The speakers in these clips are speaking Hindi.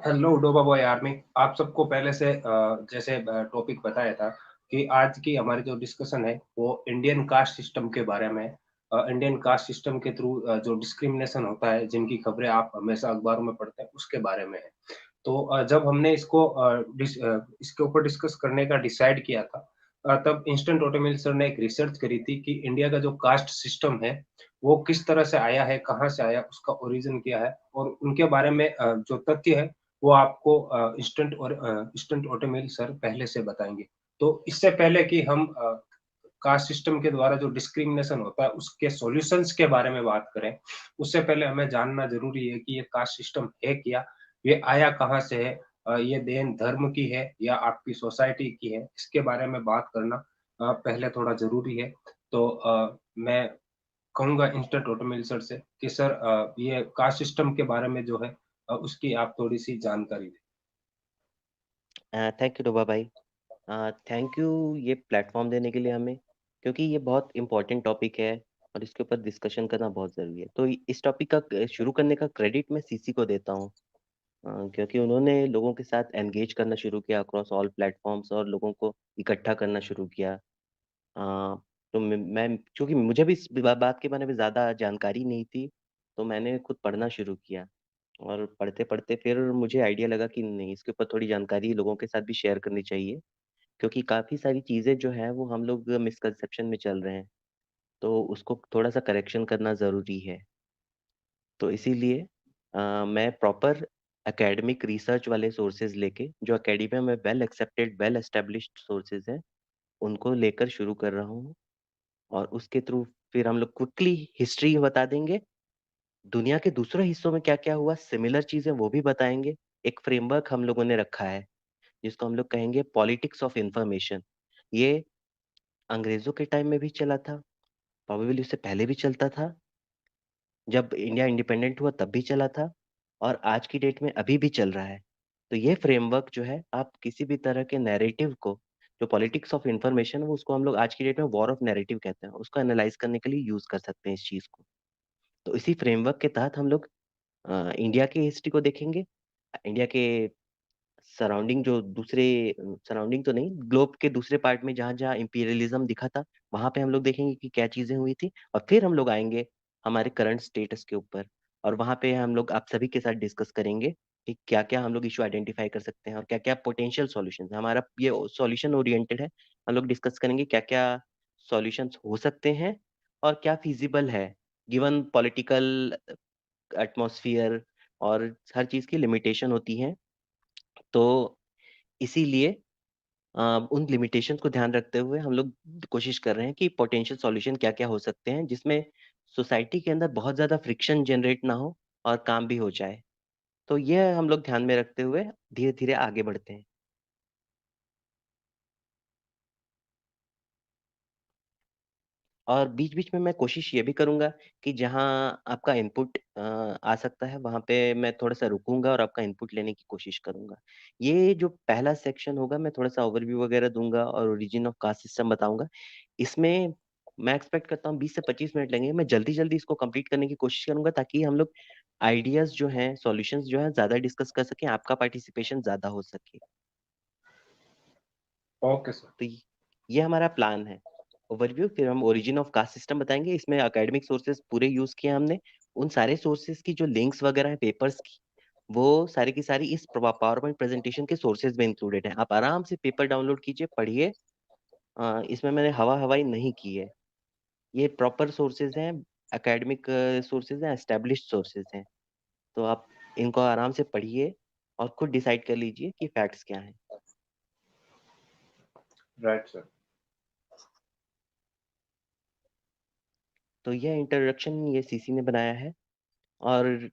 हेलो डोबा बॉय आर्मी। आप सबको पहले से जैसे टॉपिक बताया था कि आज की हमारी जो डिस्कशन है वो इंडियन कास्ट सिस्टम के बारे में है। इंडियन कास्ट सिस्टम के थ्रू जो डिस्क्रिमिनेशन होता है, जिनकी खबरें आप हमेशा अखबारों में पढ़ते हैं, उसके बारे में है। तो जब हमने इसके ऊपर डिस्कस करने का डिसाइड किया था, तब इंस्टेंट ऑटोमेल सर ने एक रिसर्च करी थी कि इंडिया का जो कास्ट सिस्टम है, वो किस तरह से आया है, कहाँ से आया, उसका ओरिजिन क्या है और उनके बारे में जो तथ्य है वो आपको इंस्टेंट ऑटोमेल सर पहले से बताएँगे। तो इससे पहले कि हम कास्ट सिस्टम के द्वारा जो डिस्क्रिमिनेशन होता है, उसके सॉल्यूशंस के बारे में बात करें, उससे पहले हमें जानना ज़रूरी है कि ये कास्ट सिस्टम है क्या? ये आया कहाँ से है? ये देन धर्म की है या आपकी सोसाइटी की है? इसके बारे में बात करना पहले थोड़ा ज़रूरी है। तो मैं कहूँगा इंस्टेंट ऑटोमेल सर से कि सर ये कास्ट सिस्टम के बारे में जो है उसकी आप थोड़ी-सी जानकारी दें। थैंक यू डोबा भाई। थैंक यू ये प्लेटफॉर्म देने के लिए हमें, क्योंकि ये बहुत इम्पोर्टेंट टॉपिक है और इसके ऊपर डिस्कशन करना बहुत ज़रूरी है। तो इस टॉपिक का शुरू करने का क्रेडिट मैं सीसी को देता हूँ, क्योंकि उन्होंने लोगों के साथ एंगेज करना शुरू किया अक्रॉस ऑल प्लेटफॉर्म्स और लोगों को इकट्ठा करना शुरू किया। तो मैं क्योंकि मुझे भी इस बात के बारे में ज़्यादा जानकारी नहीं थी, तो मैंने खुद पढ़ना शुरू किया और पढ़ते-पढ़ते फिर मुझे आइडिया लगा कि नहीं, इसके ऊपर थोड़ी जानकारी लोगों के साथ भी शेयर करनी चाहिए, क्योंकि काफ़ी सारी चीज़ें जो हैं वो हम लोग मिसकंसेप्शन में चल रहे हैं, तो उसको थोड़ा-सा करेक्शन करना ज़रूरी है। तो इसीलिए मैं प्रॉपर एकेडमिक रिसर्च वाले सोर्सेज़ लेके, जो एकेडमिया में well accepted, well established sources हैं, उनको लेकर शुरू कर रहा हूँ और उसके थ्रू फिर हम लोग क्विकली हिस्ट्री बता देंगे, दुनिया के दूसरे हिस्सों में क्या-क्या हुआ, सिमिलर चीज़ें वो भी बताएँगे। एक फ्रेमवर्क हम लोगों ने रखा है, जिसको हम लोग कहेंगे पॉलिटिक्स ऑफ इन्फॉर्मेशन। ये अंग्रेज़ों के टाइम में भी चला था, प्रोबेबली उससे पहले भी चलता था, जब इंडिया इंडिपेंडेंट हुआ तब भी चला था और आज की डेट में अभी भी चल रहा है। तो ये फ्रेमवर्क जो है, आप किसी भी तरह के नैरेटिव को, जो पॉलिटिक्स ऑफ इन्फॉर्मेशन है, वो उसको हम लोग आज की डेट में वॉर ऑफ नैरेटिव कहते हैं, उसको एनालाइज़ करने के लिए यूज़ कर सकते हैं इस चीज़ को। तो इसी फ्रेमवर्क के तहत हम लोग इंडिया की हिस्ट्री को देखेंगे, इंडिया के सराउंडिंग जो दूसरे सराउंडिंग तो नहीं, ग्लोब के दूसरे पार्ट में जहाँ-जहाँ इम्पीरियलिज़्म दिखा था, वहाँ पे हम लोग देखेंगे कि क्या चीज़ें हुई थी और फिर हम लोग आएँगे हमारे करंट स्टेटस के ऊपर और वहाँ पे हम लोग आप सभी के साथ डिस्कस करेंगे कि क्या-क्या हम लोग इश्यू आइडेंटिफ़ाई कर सकते हैं और क्या-क्या पोटेंशियल सॉल्यूशंस हैं। हमारा ये सॉल्यूशन ओरिएंटेड है, हम लोग डिस्कस करेंगे क्या-क्या सॉल्यूशंस हो सकते हैं और क्या फ़ीज़िबल है, गिवन पॉलिटिकल एटमॉस्फियर और हर चीज़ की लिमिटेशन होती है। तो इसीलिए उन लिमिटेशंस को ध्यान रखते हुए हम लोग कोशिश कर रहे हैं कि पोटेंशियल सॉल्यूशन क्या-क्या हो सकते हैं, जिसमें सोसाइटी के अंदर बहुत ज़्यादा फ्रिक्शन जनरेट ना हो और काम भी हो जाए। तो ये हम लोग ध्यान में रखते हुए धीरे-धीरे आगे बढ़ते हैं। और बीच-बीच में मैं कोशिश ये भी करूँगा कि जहाँ आपका इनपुट आ सकता है, वहाँ पे मैं थोड़ा-सा रुकूँगा और आपका इनपुट लेने की कोशिश करूँगा। ये जो पहला सेक्शन होगा, मैं थोड़ा-सा ओवरव्यू वगैरह दूँगा और ओरिजिन ऑफ कास्ट सिस्टम बताऊँगा। इसमें मैं एक्सपेक्ट करता हूँ 20 से 25 मिनट लगेंगे। मैं जल्दी-जल्दी इसको कंप्लीट करने की कोशिश करूँगा ताकि हम लोग आइडियाज़ जो हैं, सॉल्यूशंस जो हैं, ज़्यादा डिस्कस कर सकें, आपका पार्टिसिपेशन ज़्यादा हो सके। Okay sir. तो ये हमारा प्लान है। ओवरव्यू, फिर हम ओरिजिन ऑफ कास्ट सिस्टम बताएँगे, इसमें एकेडमिक सोर्सेज़ पूरे यूज़ किए हमने। उन सारे सोर्सेज़ की जो लिंक्स वगैरह हैं पेपर्स की, वो सारी की सारी इस पावर पॉइंट प्रेज़ेंटेशन के सोर्सेज़ में इंक्लूडेड हैं। आप आराम से पेपर डाउनलोड कीजिए, पढ़िए। इसमें मैंने हवा-हवाई नहीं की है। ये प्रॉपर सोर्सेज़ हैं, एकेडमिक सोर्सेज़ हैं, एस्टेब्लिश्ड सोर्सेज़ हैं। तो आप इनको आराम से पढ़िए और खुद डिसाइड कर लीजिए कि फैक्ट्स क्या हैं। Right sir. तो यह इंट्रोडक्शन ये सीसी ने बनाया है और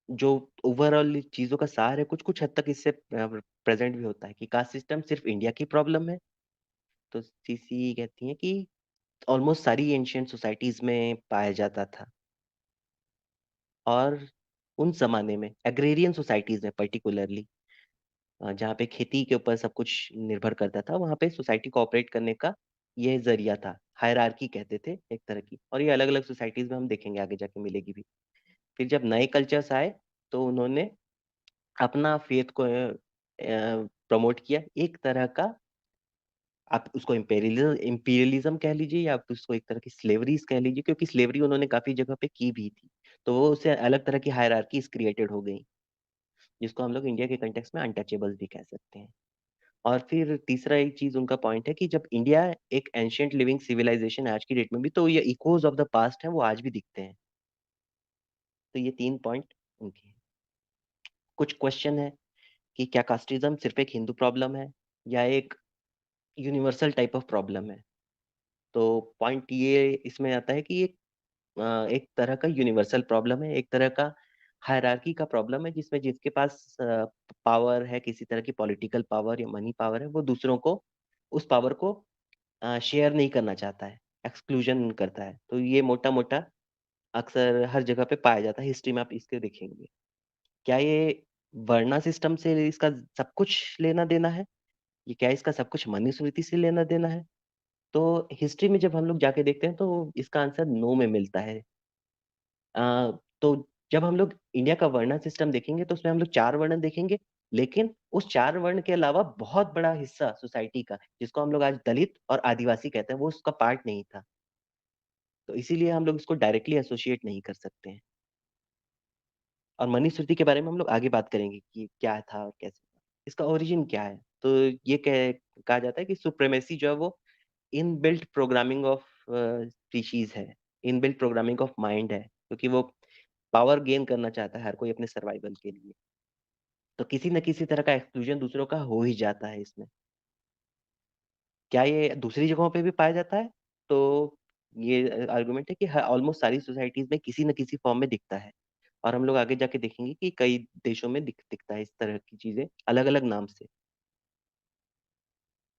जो ओवरऑल चीज़ों का सार है, कुछ-कुछ हद तक इससे प्रेज़ेंट भी होता है कि कास्ट सिस्टम सिर्फ़ इंडिया की प्रॉब्लम है। तो सीसी कहती हैं कि ऑलमोस्ट सारी एंशिएंट सोसाइटीज़ में पाया जाता था और उन ज़माने में एग्रेरियन सोसाइटीज़ में पर्टिकुलरली जहाँ पे खेती के ऊपर सब कुछ निर्भर करता था, वहाँ पे सोसाइटी कोऑपरेट करने का ये ज़रिया था। हायरार्की कहते थे एक तरह की और ये अलग-अलग सोसाइटीज़ में हम देखेंगे आगे जाके मिलेगी भी। फिर जब नए कल्चर्स आए, तो उन्होंने अपना फेथ को प्रमोट किया। एक तरह का आप उसको इम्पीरियलिज्म कह लीजिए या आप उसको एक तरह की स्लेवरीज कह लीजिए, क्योंकि स्लेवरी उन्होंने काफी जगह पे की भी थी। तो वो उससे अलग तरह की हायरार्कीज क्रिएटेड हो गई, जिसको हम लोग इंडिया के कंटेक्स्ट में अनटचेबल्स भी कह सकते हैं। और फिर तीसरा एक चीज उनका पॉइंट है कि जब इंडिया एक एंशियंट लिविंग सिविलाइजेशन है आज की डेट में भी, तो ये इकोज ऑफ द पास्ट है, वो आज भी दिखते हैं। तो ये 3 पॉइंट उनके हैं। कुछ क्वेश्चन है कि क्या कास्टिज्म सिर्फ एक हिंदू प्रॉब्लम है या एक यूनिवर्सल टाइप ऑफ प्रॉब्लम है? तो पॉइंट ये इसमें आता है कि एक तरह का यूनिवर्सल प्रॉब्लम है, एक तरह का हायरार्की का प्रॉब्लम है, जिसमें जिसके पास पावर है, किसी तरह की पॉलिटिकल पावर या मनी पावर है, वो दूसरों को उस पावर को शेयर नहीं करना चाहता है, एक्सक्लूजन करता है। तो ये मोटा मोटा अक्सर हर जगह पे पाया जाता है, हिस्ट्री में आप इसके देखेंगे। क्या ये वर्णा सिस्टम से इसका सब कुछ लेना देना है? ये क्या इसका सब कुछ मनुस्मृति से लेना देना है? तो हिस्ट्री में जब हम लोग जाके देखते हैं तो इसका आंसर नो में मिलता है। तो जब हम लोग इंडिया का वर्ण सिस्टम देखेंगे तो उसमें हम लोग 4 वर्ण देखेंगे, लेकिन उस 4 वर्ण के अलावा बहुत बड़ा हिस्सा सोसाइटी का, जिसको हम लोग आज दलित और आदिवासी कहते हैं, वो उसका पार्ट नहीं था। तो इसीलिए हम लोग इसको डायरेक्टली एसोसिएट नहीं कर सकते हैं। और मनुस्मृति के बारे में हम लोग आगे बात करेंगे कि क्या था और कैसे था। इसका ओरिजिन क्या है? तो ये कहा जाता है कि सुप्रीमेसी जो है वो इनबिल्ट प्रोग्रामिंग ऑफ स्पीशीज है, इनबिल्ट प्रोग्रामिंग ऑफ माइंड है, क्योंकि वो पावर गेन करना चाहता है हर कोई अपने सर्वाइवल के लिए। तो किसी न किसी तरह का एक्सक्लूजन दूसरों का हो ही जाता है इसमें। क्या ये दूसरी जगहों पे भी पाया जाता है? तो ये आर्गुमेंट है कि ऑलमोस्ट सारी सोसाइटीज में किसी न किसी फॉर्म में दिखता है। और हम लोग आगे जाके देखेंगे कि कई देशों में दिखता है इस तरह की चीजें अलग अलग नाम से।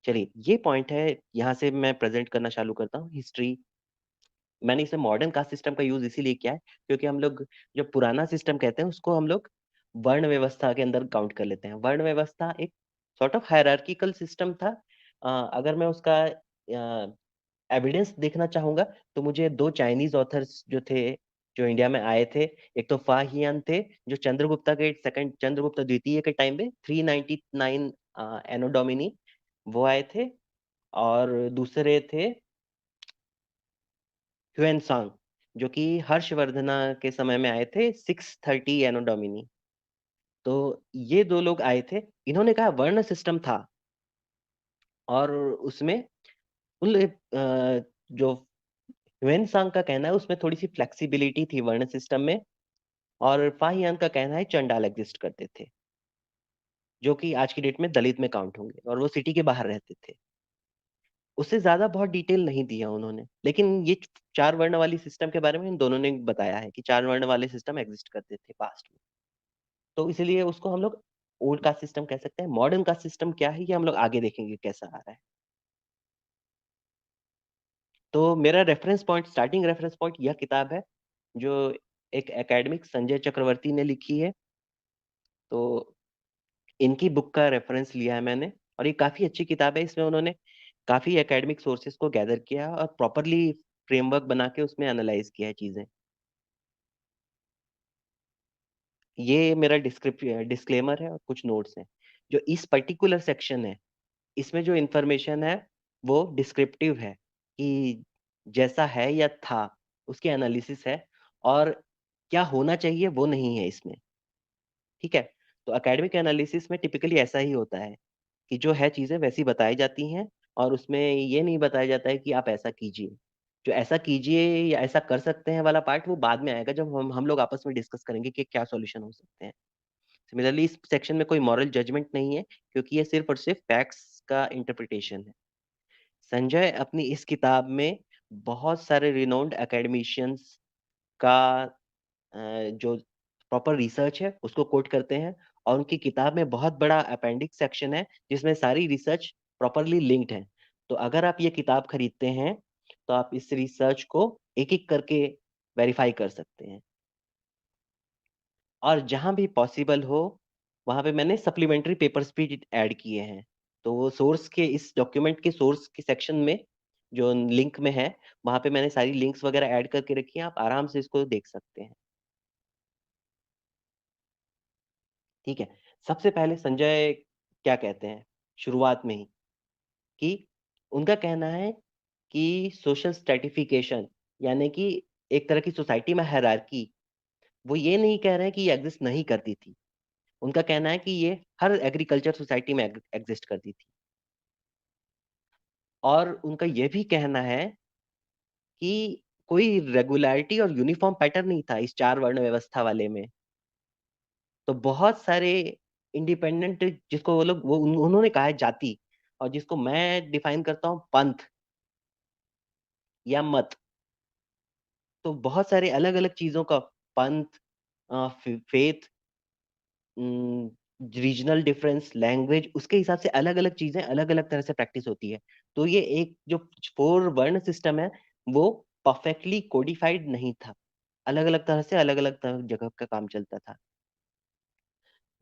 चलिए, ये पॉइंट है, यहाँ से मैं प्रेजेंट करना चालू करता हूँ हिस्ट्री। मैंने इसे मॉडर्न कास्ट सिस्टम का यूज इसीलिए किया है क्योंकि हम लोग जो पुराना सिस्टम कहते हैं उसको हम लोग वर्ण व्यवस्था के अंदर काउंट कर लेते हैं। वर्ण व्यवस्था एक सॉर्ट ऑफ हायरार्किकल सिस्टम था। अगर मैं उसका एविडेंस देखना चाहूंगा तो मुझे 2 चाइनीज ऑथर्स जो थे, जो इंडिया में आए थे, एक तो फा हियान थे, जो चंद्रगुप्ता के सेकंड चंद्रगुप्ता द्वितीय के टाइम पे 399 एनो डोमिनी वो आए थे। और दूसरे थे ह्वेनसांग, जो कि हर्षवर्धना के समय में आए थे 630 एनो डोमिनी। तो ये 2 लोग आए थे, इन्होंने कहा वर्ण सिस्टम था। और उसमें जो ह्वेनसांग का कहना है उसमें थोड़ी सी फ्लेक्सिबिलिटी थी वर्ण सिस्टम में। और फाहियान का कहना है चंडाल एग्जिस्ट करते थे, जो कि आज की डेट में दलित में काउंट होंगे, और वो सिटी के बाहर रहते थे। उससे ज्यादा बहुत डिटेल नहीं दिया उन्होंने, लेकिन ये 4 वर्ण वाली सिस्टम के बारे में इन दोनों ने बताया है कि 4 वर्ण वाले सिस्टम एग्जिस्ट करते थे पास्ट में। तो इसलिए उसको हम लोग ओल्ड कास्ट सिस्टम कह सकते हैं। मॉडर्न कास्ट सिस्टम क्या है ये हम लोग आगे देखेंगे कैसा आ रहा है। तो मेरा reference point, starting reference point यह किताब है, जो एक एकेडमिक संजय चक्रवर्ती ने लिखी है। तो इनकी बुक का रेफरेंस लिया है मैंने, और ये काफी अच्छी किताब है। इसमें उन्होंने काफी एकेडमिक सोर्सेज को गैदर किया और प्रॉपरली फ्रेमवर्क बना के उसमें एनालाइज किया है चीजें। ये मेरा डिस्क्लेमर है और कुछ नोट्स हैं। जो इस पर्टिकुलर सेक्शन है, इसमें जो इंफॉर्मेशन है वो डिस्क्रिप्टिव है, कि जैसा है या था उसकी एनालिसिस है, और क्या होना चाहिए वो नहीं है इसमें। ठीक है? तो एकेडमिक एनालिसिस में टिपिकली ऐसा ही होता है कि जो है चीजें वैसी बताई जाती हैं, और उसमें ये नहीं बताया जाता है कि आप ऐसा कीजिए। जो ऐसा कीजिए या ऐसा कर सकते हैं वाला पार्ट वो बाद में आएगा, जब हम लोग आपस में डिस्कस करेंगे कि क्या सॉल्यूशन हो सकते हैं। सिमिलरली इस सेक्शन में कोई मॉरल जजमेंट नहीं है, क्योंकि ये सिर्फ और सिर्फ फैक्ट्स का इंटरप्रिटेशन है। संजय अपनी इस किताब में बहुत सारे रिनाउंड एकेडमिशियंस का जो प्रॉपर रिसर्च है उसको कोट करते हैं, और उनकी किताब में बहुत बड़ा अपेंडिक्स सेक्शन है जिसमें सारी रिसर्च प्रॉपरली लिंक्ड है। तो अगर आप ये किताब खरीदते हैं तो आप इस रिसर्च को एक एक करके वेरीफाई कर सकते हैं। और जहां भी पॉसिबल हो वहां पे मैंने सप्लीमेंट्री पेपर्स भी ऐड किए हैं। तो वो सोर्स के, इस डॉक्यूमेंट के सोर्स के सेक्शन में जो लिंक में है, वहां पे मैंने सारी लिंक्स वगैरह ऐड करके रखी हैं, आप आराम से इसको देख सकते हैं। ठीक है। सबसे पहले संजय क्या कहते हैं शुरुआत में ही, कि उनका कहना है कि सोशल स्ट्रैटिफिकेशन, यानी कि एक तरह की सोसाइटी में हायरार्की, वो ये नहीं कह रहे हैं कि ये एग्जिस्ट नहीं करती थी। उनका कहना है कि ये हर एग्रीकल्चर सोसाइटी में एग्जिस्ट करती थी। और उनका ये भी कहना है कि कोई रेगुलरिटी और यूनिफॉर्म पैटर्न नहीं था इस चार वर्ण व्यवस्था वाले में। तो बहुत सारे इंडिपेंडेंट, जिसको वो लोग वो उन्होंने कहा है जाति, और जिसको मैं डिफाइन करता हूँ पंथ या मत। तो बहुत सारे अलग अलग चीजों का, पंथ, फेथ, रीजनल डिफरेंस, लैंग्वेज, उसके हिसाब से अलग अलग चीजें अलग अलग तरह से प्रैक्टिस होती है। तो ये एक जो फोर वर्ण सिस्टम है वो परफेक्टली कोडिफाइड नहीं था, अलग अलग तरह से अलग अलग जगह का काम चलता था।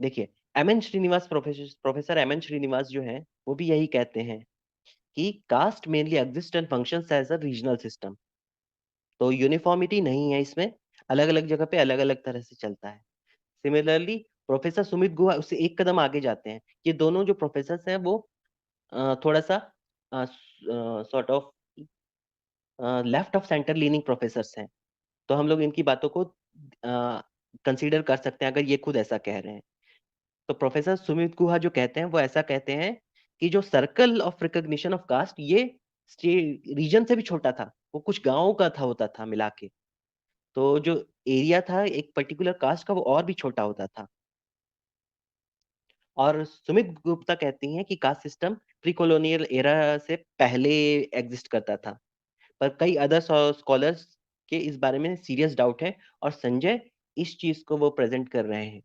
देखिए, M N Srinivas, professor M N Srinivas जो है वो भी यही कहते हैं कि caste mainly exist and functions as a regional system. तो यूनिफॉर्मिटी नहीं है इसमें, अलग अलग जगह पे अलग अलग तरह से चलता है। सिमिलरली प्रोफेसर सुमित गुहा उससे एक कदम आगे जाते हैं। ये दोनों जो प्रोफेसर हैं वो थोड़ा सा sort of left of centre leaning professor हैं। तो हम लोग इनकी बातों को कंसीडर कर सकते हैं अगर ये खुद ऐसा कह रहे हैं। तो प्रोफेसर सुमित गुहा जो कहते हैं वो ऐसा कहते हैं कि जो circle of recognition of caste, ये रीजन से भी छोटा था, वो कुछ गांवों का था, होता था मिला के। तो जो एरिया था एक पर्टिकुलर कास्ट का वो और भी छोटा होता था। और सुमित गुप्ता कहती हैं कि caste system pre colonial era से पहले एग्जिस्ट करता था, पर कई अदर स्कॉलर्स के इस बारे में सीरियस डाउट है, और संजय इस चीज को वो प्रेजेंट कर रहे हैं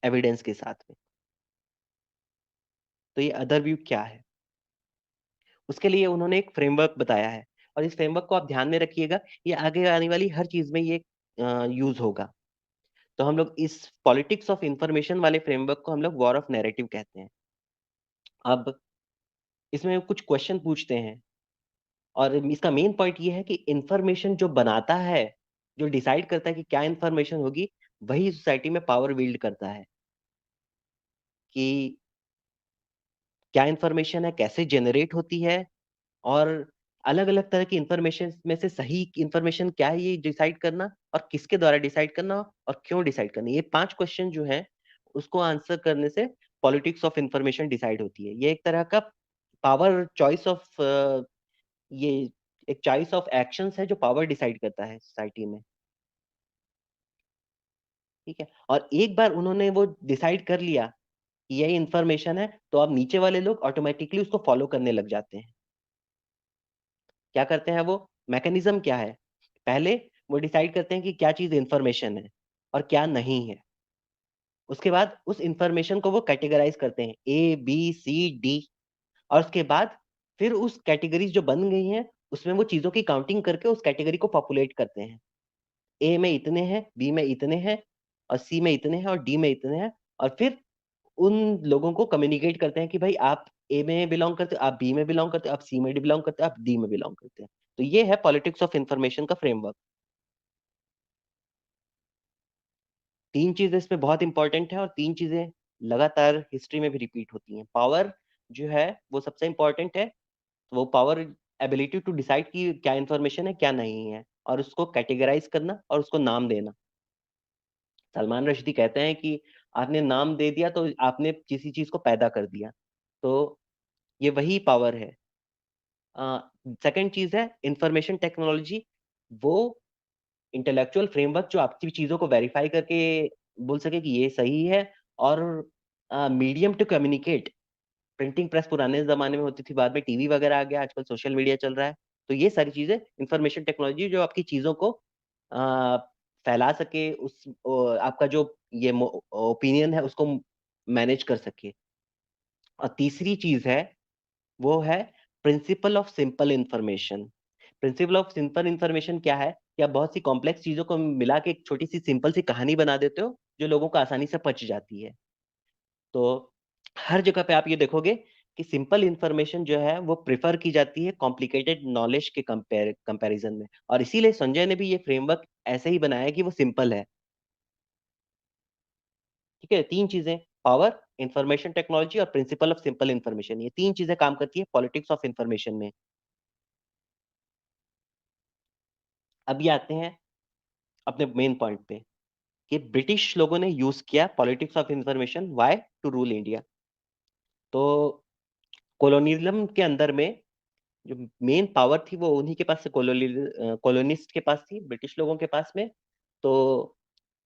एविडेंस के साथ में। तो ये अदर व्यू क्या है, उसके लिए उन्होंने एक फ्रेमवर्क बताया है, और इस फ्रेमवर्क को आप ध्यान में रखिएगा, ये आगे आने वाली हर चीज में ये यूज होगा। तो हम लोग इस पॉलिटिक्स ऑफ इंफॉर्मेशन वाले फ्रेमवर्क को हम लोग वॉर ऑफ नैरेटिव कहते हैं। अब इसमें कुछ क्वेश्चन पूछते हैं, और इसका मेन पॉइंट ये है कि इंफॉर्मेशन जो बनाता है, जो डिसाइड करता है कि क्या इंफॉर्मेशन होगी, वही सोसाइटी में पावर विल्ड करता है। कि क्या इंफॉर्मेशन है, कैसे जनरेट होती है, और अलग अलग तरह की इंफॉर्मेशन में से सही इंफॉर्मेशन क्या है ये डिसाइड करना, और किसके द्वारा डिसाइड करना, और क्यों डिसाइड करना। ये 5 क्वेश्चन जो है उसको आंसर करने से पॉलिटिक्स ऑफ इंफॉर्मेशन डिसाइड होती है। ये एक तरह का पावर चॉइस ऑफ, ये एक चॉइस ऑफ एक्शंस है जो पावर डिसाइड करता है सोसाइटी में। ठीक है, और एक बार उन्होंने वो डिसाइड कर लिया कि यही इंफॉर्मेशन है, तो अब नीचे वाले लोग ऑटोमेटिकली उसको फॉलो करने लग जाते हैं। क्या करते हैं वो, मैकेनिज्म क्या है, पहले वो डिसाइड करते हैं कि क्या चीज इंफॉर्मेशन है और क्या नहीं है। उसके बाद उस इंफॉर्मेशन को वो कैटेगराइज करते हैं, A B C D। और उसके बाद फिर उस कैटेगरीज जो बन गई हैं उसमें वो चीजों की काउंटिंग करके उस कैटेगरी को पॉपुलेट करते हैं। ए में इतने हैं, बी में इतने हैं, और सी में इतने हैं, और डी में इतने हैं। और फिर उन लोगों को कम्युनिकेट करते हैं कि भाई आप ए में बिलोंग करते हो, आप बी में बिलोंग करते हो, आप सी में बिलोंग करते हो, आप डी में बिलोंग करते हैं। तो ये है पॉलिटिक्स ऑफ इंफॉर्मेशन का फ्रेमवर्क। 3 चीजें इसमें बहुत इंपॉर्टेंट है, और 3 चीजें लगातार हिस्ट्री में भी रिपीट होती हैं। पावर जो है वो सबसे इंपॉर्टेंट है। तो वो पावर, एबिलिटी टू डिसाइड कि क्या इंफॉर्मेशन है क्या नहीं है, और उसको कैटेगराइज करना और उसको नाम देना। सलमान रश्दी कहते हैं कि आपने नाम दे दिया तो आपने किसी चीज को पैदा कर दिया। तो ये वही पावर है। सेकंड चीज है इंफॉर्मेशन टेक्नोलॉजी, वो इंटेलेक्चुअल फ्रेमवर्क जो आपकी चीजों को वेरीफाई करके बोल सके कि ये सही है। और medium to communicate, printing press पुराने जमाने में होती थी, बाद में टीवी वगैरह आ गया, आजकल सोशल मीडिया चल रहा है। तो ये सारी चीजें इंफॉर्मेशन टेक्नोलॉजी जो आपकी चीजों को आ, फैला सके, आपका जो ये ओपिनियन है उसको मैनेज कर सके। और तीसरी चीज है वो है principle of simple information. Principle of simple information क्या है, कि आप बहुत सी कॉम्प्लेक्स चीजों को मिला के एक छोटी सी सिंपल सी कहानी बना देते हो जो लोगों को आसानी से पच जाती है। तो हर जगह पे आप ये देखोगे कि सिंपल इंफॉर्मेशन जो है वो प्रेफर की जाती है कॉम्प्लिकेटेड नॉलेज के कंपैरिजन में। और इसीलिए संजय ने भी ये फ्रेमवर्क ऐसे ही बनाया है कि वो सिंपल है। ठीक है, 3 चीजें, पावर, इंफॉर्मेशन टेक्नोलॉजी और प्रिंसिपल ऑफ सिंपल इंफॉर्मेशन, ये 3 चीजें काम करती है पॉलिटिक्स ऑफ इंफॉर्मेशन में। अब ये आते हैं अपने मेन पॉइंट पे कि ब्रिटिश लोगों ने यूज किया politics of information why to rule India. तो कॉलोनियलिज्म के अंदर में जो मेन पावर थी वो उन्हीं के पास से, कॉलोनिस्ट के पास थी, ब्रिटिश लोगों के पास में। तो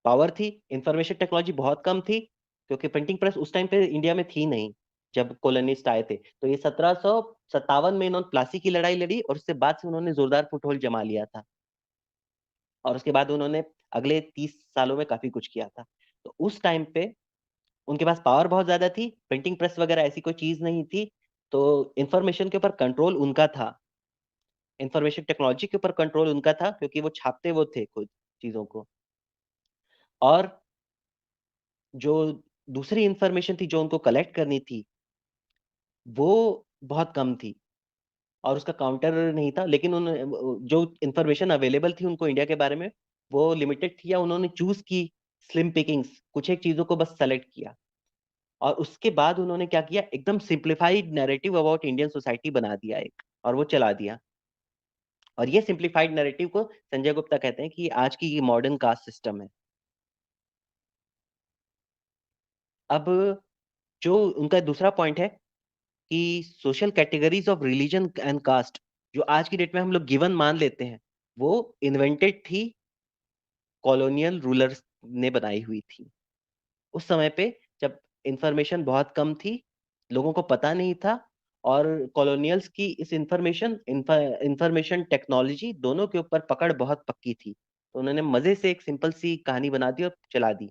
पावर थी, इंफॉर्मेशन टेक्नोलॉजी बहुत कम थी क्योंकि प्रिंटिंग प्रेस उस टाइम पे इंडिया में थी नहीं जब कॉलोनिस्ट आए थे। तो ये 1757 में इन्होंने प्लासी की लड़ाई लड़ी और उसके बाद से उन्होंने जोरदार फुटहोल्ड जमा लिया था, और उसके बाद उन्होंने अगले 30 सालों में काफी कुछ किया था। तो उस टाइम पे उनके पास पावर बहुत ज्यादा थी, प्रिंटिंग प्रेस वगैरह ऐसी कोई चीज नहीं थी, तो इंफॉर्मेशन के ऊपर कंट्रोल उनका था, इंफॉर्मेशन टेक्नोलॉजी के ऊपर कंट्रोल उनका था क्योंकि वो छापते वो थे खुद चीजों को। और जो दूसरी इंफॉर्मेशन थी जो उनको कलेक्ट करनी थी वो बहुत कम थी और उसका काउंटर नहीं था, लेकिन उन जो इंफॉर्मेशन अवेलेबल थी उनको इंडिया के बारे में वो लिमिटेड थी, या उन्होंने चूज की स्लिम पिकिंग्स, कुछ एक चीजों को बस सेलेक्ट किया। और उसके बाद उन्होंने क्या किया, एकदम simplified narrative about Indian society बना दिया एक, और वो चला दिया। और ये सिंप्लीफाइड नैरेटिव को संजय गुप्ता कहते हैं कि आज की ये मॉडर्न कास्ट सिस्टम है। अब जो उनका दूसरा पॉइंट है कि social categories of religion and caste जो आज की डेट में हम लोग गिवन मान लेते हैं वो इन्वेंटेड थी, कॉलोनियल रूलर्स ने बनाई हुई थी उस समय पे, जब इंफॉर्मेशन बहुत कम थी, लोगों को पता नहीं था, और कॉलोनियल्स की इस इंफॉर्मेशन टेक्नोलॉजी दोनों के ऊपर पकड़ बहुत पक्की थी, तो उन्होंने मजे से एक सिंपल सी कहानी बना दी और चला दी।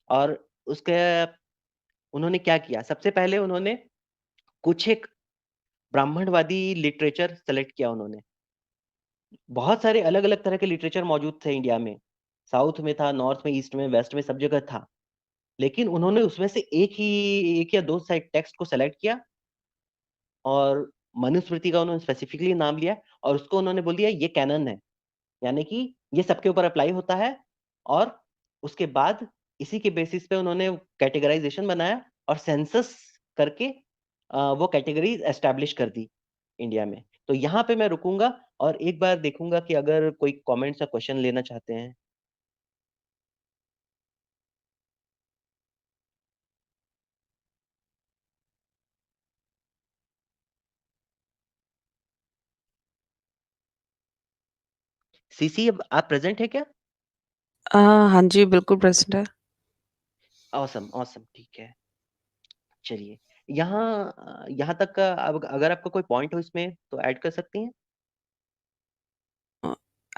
और उसके उन्होंने क्या किया, सबसे पहले उन्होंने कुछ एक ब्राह्मणवादी लिटरेचर सेलेक्ट किया उन्होंने। बहुत सारे अलग अलग तरह के लिटरेचर मौजूद थे इंडिया में, साउथ में था, नॉर्थ में, ईस्ट में, वेस्ट में, सब जगह था, लेकिन उन्होंने उसमें से एक या दो साइड टेक्स्ट को सेलेक्ट किया और मनुस्मृति का उन्होंने स्पेसिफिकली नाम लिया और उसको उन्होंने बोल दिया ये कैनन है, यानी कि ये सबके ऊपर अप्लाई होता है। और उसके बाद इसी के बेसिस पे उन्होंने कैटेगराइजेशन बनाया और सेंसस करके वो कैटेगरीज एस्टेब्लिश कर दी इंडिया में। तो यहाँ पे मैं रुकूंगा और एक बार देखूंगा कि अगर कोई कमेंट्स या क्वेश्चन लेना चाहते हैं। सीसी, अब आप प्रेजेंट है क्या? हाँ जी, बिल्कुल प्रेजेंट है। ऑसम ऑसम, ठीक है। चलिए, यहाँ तक का अब अगर आपका कोई पॉइंट हो इसमें तो ऐड कर सकती हैं।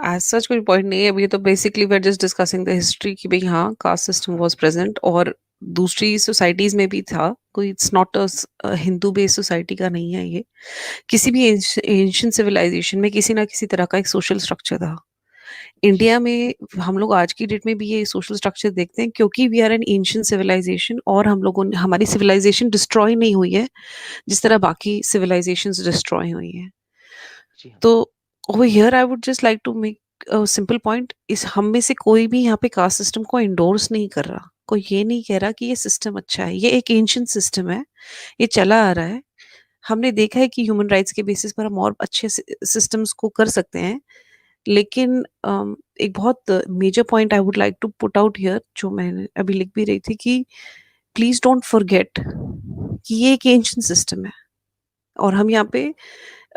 एज सच कोई पॉइंट नहीं है अभी, तो basically we are just discussing the history कि भाई हाँ, कास्ट सिस्टम वाज प्रेजेंट और दूसरी सोसाइटीज में भी था, कोई it's not a Hindu based society का नहीं है ये। किसी भी एंशियंट सिविलाइजेशन में किसी ना किसी तरह का एक सोशल स्ट्रक्चर था। जी इंडिया में हम लोग आज की डेट में भी ये सोशल स्ट्रक्चर देखते हैं क्योंकि we are an ancient civilisation, और हम लोगों ने, हमारी सिविलाइजेशन डिस्ट्रॉय नहीं हुई है जिस तरह बाकी सिविलाइजेशंस डिस्ट्रॉय हुई हैं। जी हाँ। तो over here I would just like to make a simple point, इस हम में से कोई भी यहाँ पे कास्ट सिस्टम को इंडोर्स नहीं कर रहा, कोई ये नहीं कह रहा कि ये सिस्टम अच्छा है, ये एक एंशियंट सिस्टम है, ये चला आ रहा है। हमने देखा है कि ह्यूमन राइट्स के बेसिस पर हम और अच्छे सिस्टम्स को कर सकते हैं, लेकिन एक बहुत major point I would like to put out here, जो मैंने अभी लिख भी रही थी, कि प्लीज डोंट फॉरगेट कि ये एक एंशियंट सिस्टम है। और हम यहाँ पे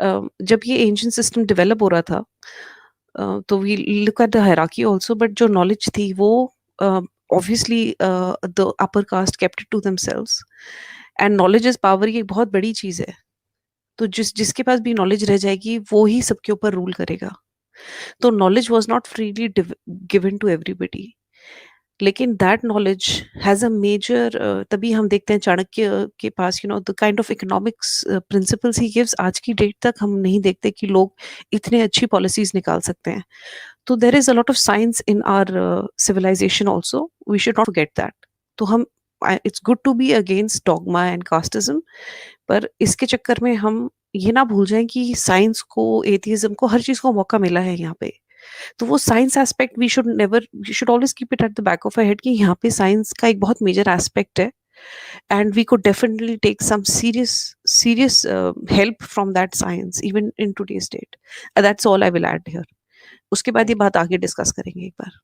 जब ये एंशियंट सिस्टम डेवलप हो रहा था, तो we look at the hierarchy also, but जो नॉलेज थी वो obviously the upper caste kept it to themselves, and knowledge is power, ये बहुत बड़ी चीज है। तो जिसके पास भी नॉलेज रह जाएगी वो ही सबके ऊपर रूल करेगा। तो knowledge was not freely given to everybody, लेकिन that knowledge has a major, तभी हम देखते हैं चाणक्य के पास the kind of economics principles ही गिव्स, आज की डेट तक हम नहीं देखते कि लोग इतने अच्छी पॉलिसीज निकाल सकते हैं। तो there is a lot of science in our civilisation also, we should not forget that. तो हम, it's good to be against dogma and casteism, पर इसके चक्कर में हम ये ना भूल जाएं कि साइंस को, एथिज्म को, हर चीज को मौका मिला है यहाँ पे। तो वो science aspect we should always keep it at the back of a head कि यहाँ पे साइंस का एक बहुत मेजर एस्पेक्ट है, and we could definitely take some serious help from that science even in today's date. That's all I will add here. उसके बाद ये थैंक यू बात आगे डिस्कस करेंगे एक बार.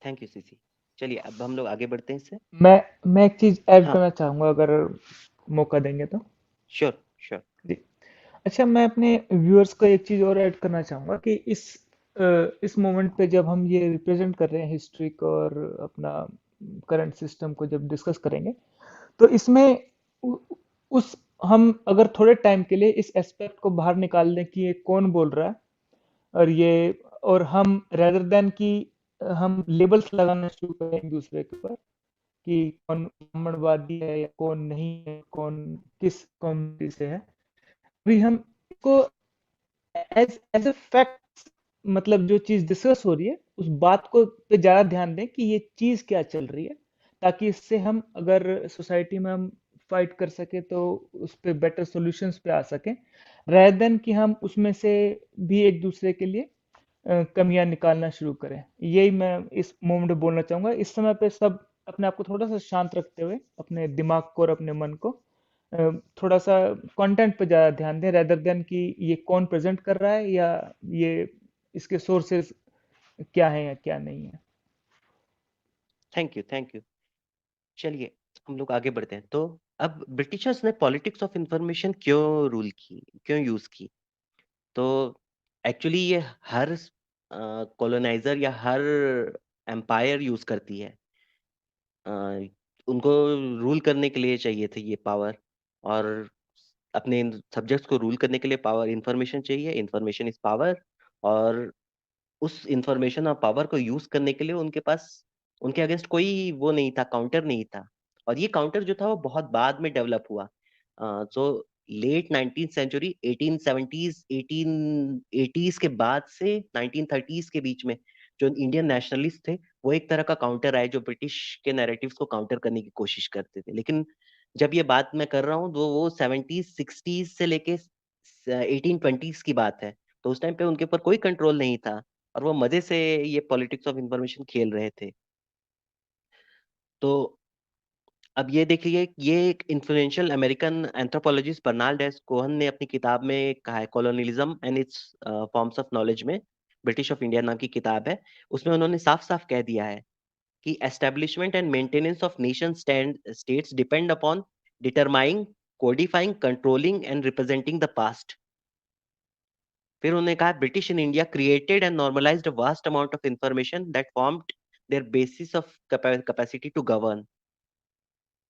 Thank you CC. चलिए अब हम लोग आगे बढ़ते हैं इससे। मैं एक चीज ऐड हाँ करना चाहूंगा अगर मौका देंगे तो। Sure sure. जी। अच्छा, मैं अपने व्यूअर्स को एक चीज और ऐड करना चाहूंगा कि इस मोमेंट पे जब हम ये रिप्रेजेंट कर रहे हैं हिस्ट्री को और अपना करंट सिस्टम को जब डिस्कस करेंगे, तो इसमें उ, उस हम अगर थोड़े टाइम के लिए इस एस्पेक्ट को बाहर निकाल दें कि ये कौन बोल रहा है, और हम रेदर देन कि हम लेबल्स लगाना शुरू करें एक दूसरे के ऊपर कि कौन ब्राह्मणवादी है या कौन नहीं है, कौन किस कम्युनिटी से है, अभी हम इसको एज एज ए फैक्ट, मतलब जो चीज डिस्कस हो रही है उस बात को पे ज्यादा ध्यान दें कि ये चीज क्या चल रही है, ताकि इससे हम अगर सोसाइटी में हम फाइट कर सके तो उस पे बेटर सॉल्यूशंस पे आ सकें, rather देन कि हम उसमें से भी एक दूसरे के लिए कमियां निकालना शुरू करें। यही मैं इस मोमेंट में बोलना चाहूंगा। इस समय पे सब अपने आप को थोड़ा सा शांत रखते हुए अपने दिमाग को और अपने मन को थोड़ा सा कंटेंट पे ज्यादा ध्यान दें, रेदर देन कि ये कौन प्रेजेंट कर रहा है या ये इसके सोर्सेस क्या है या क्या नहीं है। Thank you thank you. चलिए हम लोग आगे बढ़ते हैं। तो अब ब्रिटिशर्स ने पॉलिटिक्स ऑफ इंफॉर्मेशन क्यों रूल की, क्यों यूज की? तो एक्चुअली ये हर कॉलोनाइजर या हर एम्पायर यूज करती है। अ, उनको रूल करने के लिए चाहिए थे ये पावर, और अपने सब्जेक्ट्स को रूल करने के लिए पावर, इंफॉर्मेशन चाहिए, इंफॉर्मेशन इज पावर। और उस इंफॉर्मेशन और पावर को यूज करने के लिए उनके पास, उनके अगेंस्ट कोई वो नहीं था, काउंटर नहीं था। और ये काउंटर जो था वो बहुत बाद में डेवलप हुआ। So let 19th century, 1870s 1880s के बाद से 1930s के बीच में जो इंडियन नेशनलिस्ट थे वो एक तरह का काउंटर आए जो ब्रिटिश के नैरेटिव्स को काउंटर करने की कोशिश करते थे। लेकिन जब ये बात मैं कर रहा हूँ तो वो 70s 60s से लेके 1820s की बात है। तो उस टाइम पे उनके ऊपर कोई कंट्रोल नहीं था और वो मजे से ये पॉलिटिक्स ऑफ इंफॉर्मेशन खेल रहे थे। तो अब ये देखिए, ये एक influential American anthropologist Bernard S Cohn ने अपनी किताब में कहा है, colonialism and its forms of knowledge में, ब्रिटिश ऑफ इंडिया नाम की किताब है। उसमें उन्होंने साफ साफ कह दिया है कि establishment and maintenance of nation states depend upon determining, codifying, controlling and representing the past. फिर उन्होंने कहा British in India created and normalised a vast amount of information that formed their basis of capacity to govern.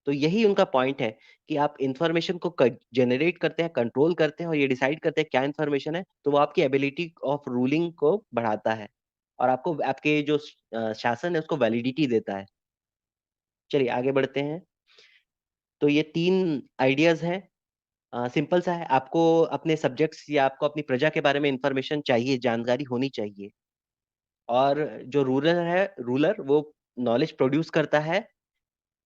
तो यही उनका पॉइंट है कि आप इंफॉर्मेशन को जनरेट करते हैं, कंट्रोल करते हैं और ये डिसाइड करते हैं क्या इंफॉर्मेशन है, तो वो आपकी एबिलिटी ऑफ रूलिंग को बढ़ाता है और आपको आपके जो शासन है उसको वैलिडिटी देता है। चलिए आगे बढ़ते हैं। तो ये 3 आइडियाज हैं। सिंपल सा है, आपको अपने सब्जेक्ट्स या आपको अपनी प्रजा के बारे में इंफॉर्मेशन चाहिए, जानकारी होनी चाहिए। और जो रूलर वो नॉलेज प्रोड्यूस करता है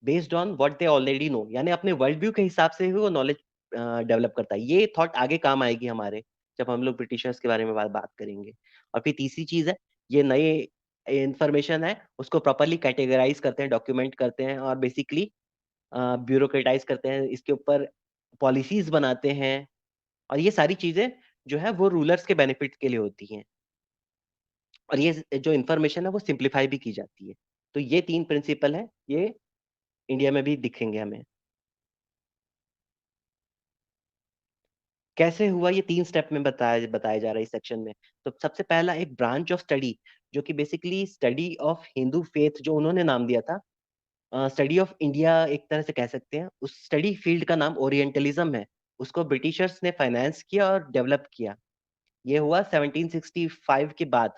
based on what they already know, यानी अपने वर्ल्ड व्यू के हिसाब से ही वो नॉलेज डेवलप करता है। ये थॉट आगे काम आएगी हमारे जब हम लोग ब्रिटिशर्स के बारे में बात करेंगे। और फिर तीसरी चीज है, ये नए इंफॉर्मेशन है उसको प्रॉपरली कैटेगराइज करते हैं, डॉक्यूमेंट करते हैं और बेसिकली ब्यूरोक्रेटाइज करते हैं, इसके ऊपर पॉलिसीज बनाते हैं। और ये सारी चीजें जो है वो रूलर्स के बेनिफिट के लिए होती हैं। और ये जो इन्फॉर्मेशन है वो सिंप्लीफाई भी की जाती है। तो ये 3 प्रिंसिपल है, ये इंडिया में भी दिखेंगे हमें। कैसे हुआ, ये 3 स्टेप में बताया जा रहा है इस सेक्शन में। तो सबसे पहला एक ब्रांच ऑफ स्टडी जो कि basically study of Hindu faith, जो उन्होंने नाम दिया था स्टडी ऑफ इंडिया एक तरह से कह सकते हैं। उस स्टडी फील्ड का नाम ओरिएंटलिज्म है। उसको ब्रिटिशर्स ने फाइनेंस किया और डेवलप किया। ये हुआ 1765 के बाद,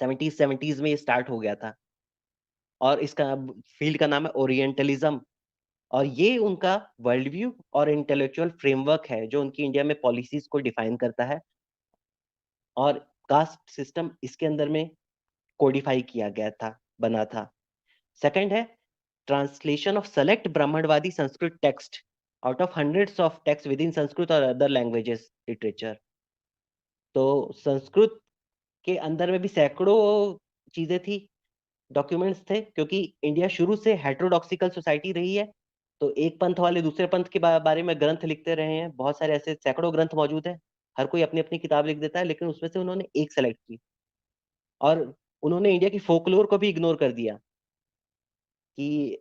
70s में ये स्टार्ट हो गया था और इसका फील्ड का नाम है ओरिएंटलिज्म। और ये उनका वर्ल्ड व्यू और इंटेलेक्चुअल फ्रेमवर्क है जो उनकी इंडिया में पॉलिसीज को डिफाइन करता है। और कास्ट सिस्टम इसके अंदर में कोडिफाई किया गया था, बना था। सेकंड है ट्रांसलेशन ऑफ सेलेक्ट ब्राह्मणवादी Sanskrit text out of hundreds of text within Sanskrit और अदर लैंग्वेजेस लिटरेचर। तो संस्कृत के अंदर में भी सैकड़ों चीजें थी, डॉक्यूमेंट्स थे, क्योंकि इंडिया शुरू से हेटेरोडॉक्सिकल सोसाइटी रही है। तो एक पंथ वाले दूसरे पंथ के बारे में ग्रंथ लिखते रहे हैं, बहुत सारे ऐसे सैकड़ों ग्रंथ मौजूद हैं। हर कोई अपनी अपनी किताब लिख देता है, लेकिन उसमें से उन्होंने एक सेलेक्ट की, और उन्होंने इंडिया की फोकलोर को भी इग्नोर कर दिया कि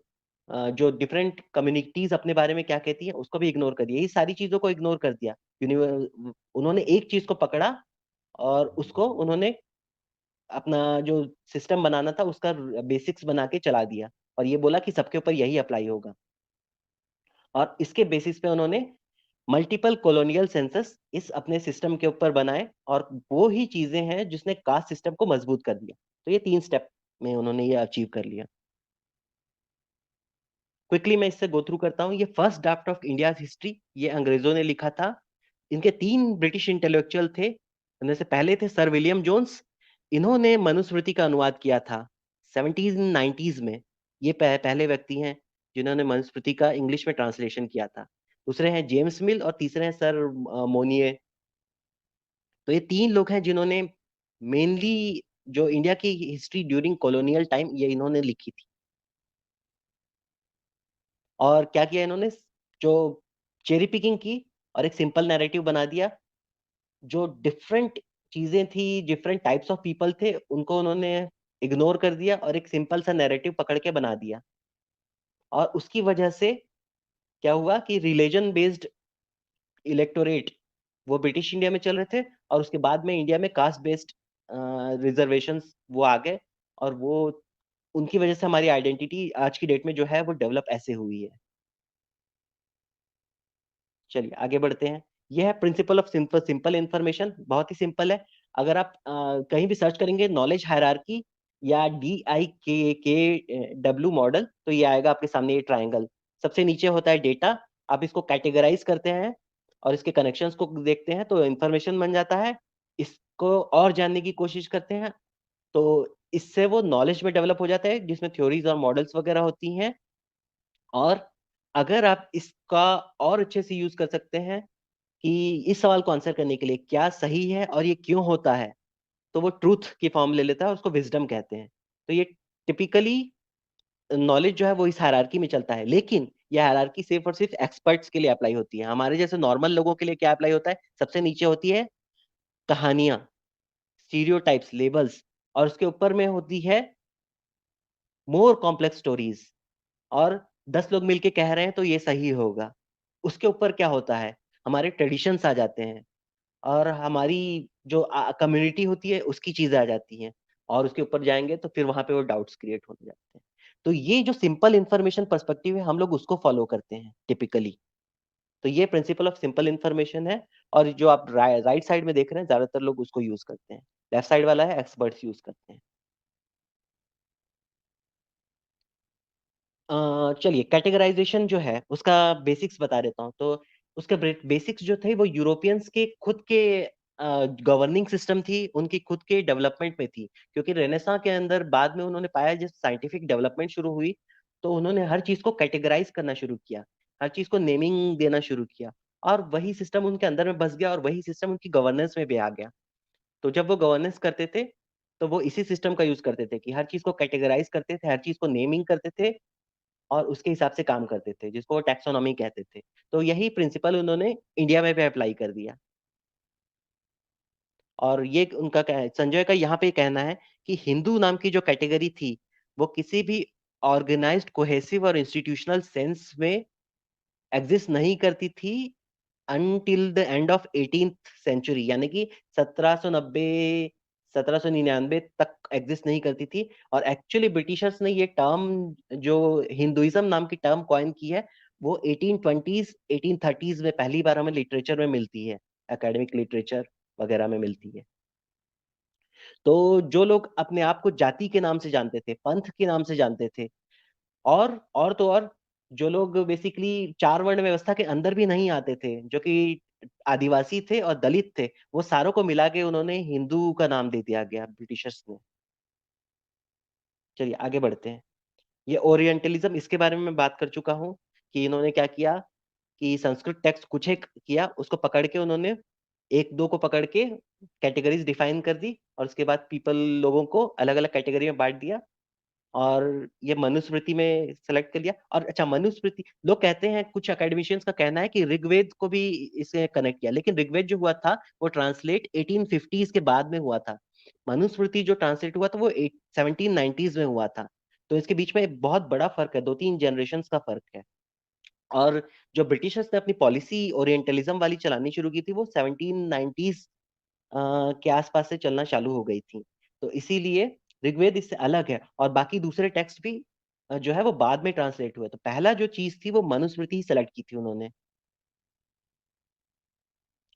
जो डिफरेंट कम्युनिटीज अपने बारे में क्या कहती हैं उसको भी इग्नोर कर दिया। ये सारी चीजों को इग्नोर कर दिया। उन्होंने एक चीज को पकड़ा और उसको उन्होंने अपना जो सिस्टम बनाना था उसका बेसिक्स बना के चला दिया, और ये बोला कि सबके ऊपर यही अप्लाई होगा। और इसके बेसिस पे उन्होंने मल्टीपल कॉलोनियल सेंसस इस अपने सिस्टम के ऊपर बनाए, और वो ही चीजें हैं जिसने कास्ट सिस्टम को मजबूत कर दिया। तो ये 3 स्टेप में उन्होंने ये अचीव कर लिया। क्विकली मैं इससे गो थ्रू करता हूँ। ये first draft of India history ये अंग्रेजों ने लिखा था। इनके 3 ब्रिटिश इंटेलेक्चुअल थे। इनमें से पहले थे सर विलियम जोन्स। इन्होंने मनुस्मृति का अनुवाद किया था 1790s में। ये पहले व्यक्ति हैं जिन्होंने मनुस्मृति का इंग्लिश में ट्रांसलेशन किया था। दूसरे हैं जेम्स मिल, और तीसरे हैं सर मोनिये। तो ये 3 लोग हैं जिन्होंने मेनली जो इंडिया की हिस्ट्री ड्यूरिंग कॉलोनियल टाइम ये इन्होंने लिखी थी। और क्या किया इन्होंने, जो चेरी पिकिंग की और एक सिंपल नैरेटिव बना दिया। जो डिफरेंट चीजें थी, डिफरेंट टाइप्स ऑफ पीपल थे, उनको उन्होंने इग्नोर कर दिया और एक सिंपल सा नैरेटिव पकड़ के बना दिया। और उसकी वजह से क्या हुआ कि रिलीजन बेस्ड इलेक्टोरेट वो ब्रिटिश इंडिया में चल रहे थे, और उसके बाद में इंडिया में कास्ट बेस्ड रिजर्वेशंस वो आ गए, और वो उनकी वजह से हमारी आइडेंटिटी आज की डेट में जो है वो डेवलप ऐसे हुई है। चलिए आगे बढ़ते हैं। यह है प्रिंसिपल ऑफ सिंपल इंफॉर्मेशन। बहुत ही सिंपल है। अगर आप कहीं भी सर्च करेंगे नॉलेज हायरार्की या DIKKW मॉडल, तो ये आएगा आपके सामने, ये ट्रायंगल। सबसे नीचे होता है डेटा। आप इसको कैटेगराइज करते हैं और इसके कनेक्शंस को देखते हैं तो इंफॉर्मेशन बन जाता है। इसको और जानने की कोशिश करते हैं तो इससे वो नॉलेज में डेवलप हो जाता है, जिसमें थ्योरीज और मॉडल्स वगैरह होती हैं। और अगर आप इसका और अच्छे से यूज कर सकते हैं कि इस सवाल को आंसर करने के लिए क्या सही है और ये क्यों होता है, तो वो ट्रूथ की फॉर्म ले लेता है और उसको विजडम कहते हैं। तो ये टिपिकली नॉलेज जो है वो इस हायरार्की में चलता है, लेकिन ये हायरार्की सिर्फ और सिर्फ एक्सपर्ट्स के लिए अप्लाई होती है। हमारे जैसे नॉर्मल लोगों के लिए क्या अप्लाई होता है, सबसे नीचे होती है कहानियां, स्टीरियोटाइप्स, लेबल्स, और उसके ऊपर में होती है मोर कॉम्प्लेक्स स्टोरीज, और 10 लोग मिलके कह रहे हैं तो ये सही होगा। उसके ऊपर क्या होता है, हमारे ट्रेडिशंस आ जाते हैं, और हमारी जो कम्युनिटी होती है उसकी चीजें आ जाती हैं, और उसके ऊपर जाएंगे तो फिर वहां पे वो डाउट्स क्रिएट होने जाते हैं। तो ये जो सिंपल इंफॉर्मेशन पर्सपेक्टिव है हम लोग उसको फॉलो करते हैं टिपिकली। तो ये प्रिंसिपल ऑफ सिंपल इंफॉर्मेशन है, और जो आप राइट साइड में देख रहे हैं ज्यादातर लोग उसको यूज करते हैं। लेफ्ट साइड वाला है एक्सपर्ट्स यूज करते हैं। चलिए कैटेगराइजेशन जो है उसका बेसिक्स बता देता हूँ। तो उसका बेसिक्स जो थे वो यूरोपियंस के खुद के गवर्निंग सिस्टम थी, उनकी खुद के डेवलपमेंट में थी। क्योंकि रेनेसां के अंदर बाद में उन्होंने पाया जब साइंटिफिक डेवलपमेंट शुरू हुई तो उन्होंने हर चीज को कैटेगराइज करना शुरू किया, हर चीज को नेमिंग देना शुरू किया, और वही सिस्टम उनके अंदर में बस गया, और वही सिस्टम उनकी गवर्नेंस में भी आ गया। तो जब वो गवर्नेंस करते थे तो वो इसी सिस्टम का यूज करते थे कि हर चीज को कैटेगराइज करते थे, हर चीज को नेमिंग करते थे, और उसके हिसाब से काम करते थे, जिसको वो टैक्सोनॉमी कहते थे। तो यही प्रिंसिपल उन्होंने इंडिया में भी अप्लाई कर दिया। और ये उनका संजय का यहाँ पे कहना है कि हिंदू नाम की जो कैटेगरी थी वो किसी भी ऑर्गेनाइज्ड कोहेसिव और इंस्टीट्यूशनल सेंस में एग्जिस्ट नहीं करती थी until the end of 18th century, यानी कि 1790 1799 तक एग्जिस्ट नहीं करती थी। और एक्चुअली ब्रिटिशर्स ने ये टर्म, जो हिंदुइज्म नाम की टर्म कॉइन की है, वो 1820s 1830s में पहली बार हमें लिटरेचर में मिलती है, एकेडमिक लिटरेचर वगैरह में मिलती है। तो जो लोग अपने आप को जाति के नाम से जानते थे, पंथ के नाम से जानते थे, और तो और जो लोग बेसिकली 4 वर्ण व्यवस्था के अंदर भी नहीं आते थे, जो कि आदिवासी थे और दलित थे, वो सारों को मिला के उन्होंने हिंदू का नाम दे दिया गया ब्रिटिशर्स ने। चलिए आगे बढ़ते हैं। ये ओरिएंटलिज्म, इसके बारे में मैं बात कर चुका हूँ कि इन्होंने क्या किया कि संस्कृत टेक्स्ट कुछ एक किया, उसको पकड़ के उन्होंने एक दो को पकड़ के कैटेगरीज डिफाइन कर दी और उसके बाद पीपल लोगों को अलग अलग कैटेगरी में बांट दिया और ये मनुस्मृति में सेलेक्ट कर लिया। और अच्छा, मनुस्मृति लोग कहते हैं, कुछ एकेडमिशियंस का कहना है कि ऋग्वेद को भी इसे कनेक्ट किया, लेकिन ऋग्वेद जो हुआ था वो ट्रांसलेट 1850s के बाद में हुआ था। मनुस्मृति जो ट्रांसलेट हुआ था वो 1790s में हुआ था। तो इसके बीच में बहुत बड़ा फर्क है, 2-3 जनरेशन का फर्क है। और जो ब्रिटिशर्स ने अपनी पॉलिसी ओरिएंटलिज्म वाली चलानी शुरू की थी वो 1790s के आसपास से चलना चालू हो गई थी। तो इसीलिए ऋग्वेद इससे अलग है और बाकी दूसरे टेक्स्ट भी जो है वो बाद में ट्रांसलेट हुए। तो पहला जो चीज थी वो मनुस्मृति ही सेलेक्ट की थी उन्होंने।